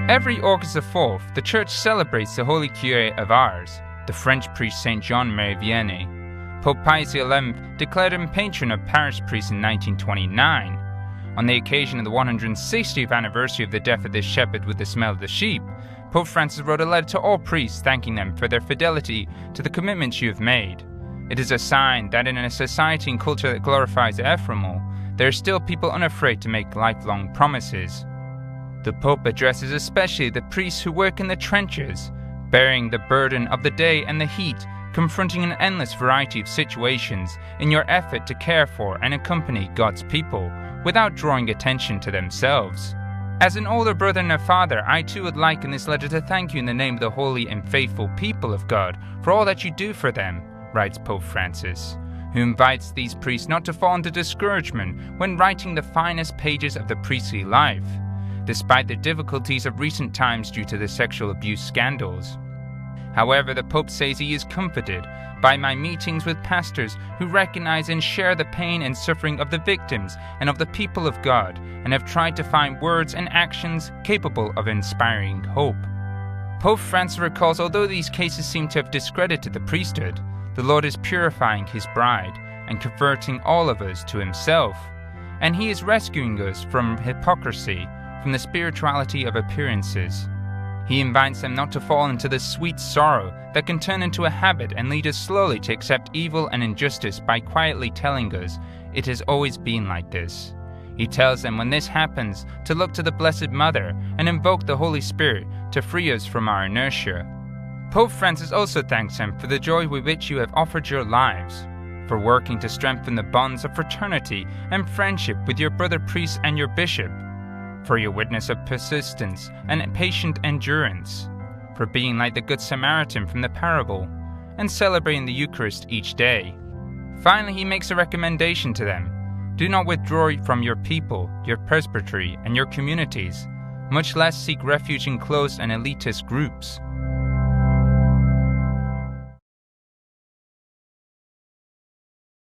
Every August the 4th, the Church celebrates the Holy Curé of Ars, the French priest Saint Jean-Marie Vianney. Pope Pius XI declared him patron of parish priests in 1929. On the occasion of the 160th anniversary of the death of this shepherd with the smell of the sheep, Pope Francis wrote a letter to all priests thanking them for their fidelity to the commitments you have made. It is a sign that in a society and culture that glorifies the ephemeral, there are still people unafraid to make lifelong promises. The Pope addresses especially the priests who work in the trenches, bearing the burden of the day and the heat, confronting an endless variety of situations in your effort to care for and accompany God's people without drawing attention to themselves. As an older brother and a father, I too would like in this letter to thank you in the name of the holy and faithful people of God for all that you do for them, writes Pope Francis, who invites these priests not to fall into discouragement when writing the finest pages of the priestly life, despite the difficulties of recent times due to the sexual abuse scandals. However, the Pope says he is comforted by my meetings with pastors who recognize and share the pain and suffering of the victims and of the people of God, and have tried to find words and actions capable of inspiring hope. Pope Francis recalls, although these cases seem to have discredited the priesthood, the Lord is purifying his bride and converting all of us to himself, and he is rescuing us from hypocrisy, from the spirituality of appearances. He invites them not to fall into the sweet sorrow that can turn into a habit and lead us slowly to accept evil and injustice by quietly telling us it has always been like this. He tells them when this happens to look to the Blessed Mother and invoke the Holy Spirit to free us from our inertia. Pope Francis also thanks them for the joy with which you have offered your lives, for working to strengthen the bonds of fraternity and friendship with your brother priests and your bishop, for your witness of persistence and patient endurance, for being like the Good Samaritan from the parable, and celebrating the Eucharist each day. Finally, he makes a recommendation to them. Do not withdraw from your people, your presbytery, and your communities, much less seek refuge in close and elitist groups.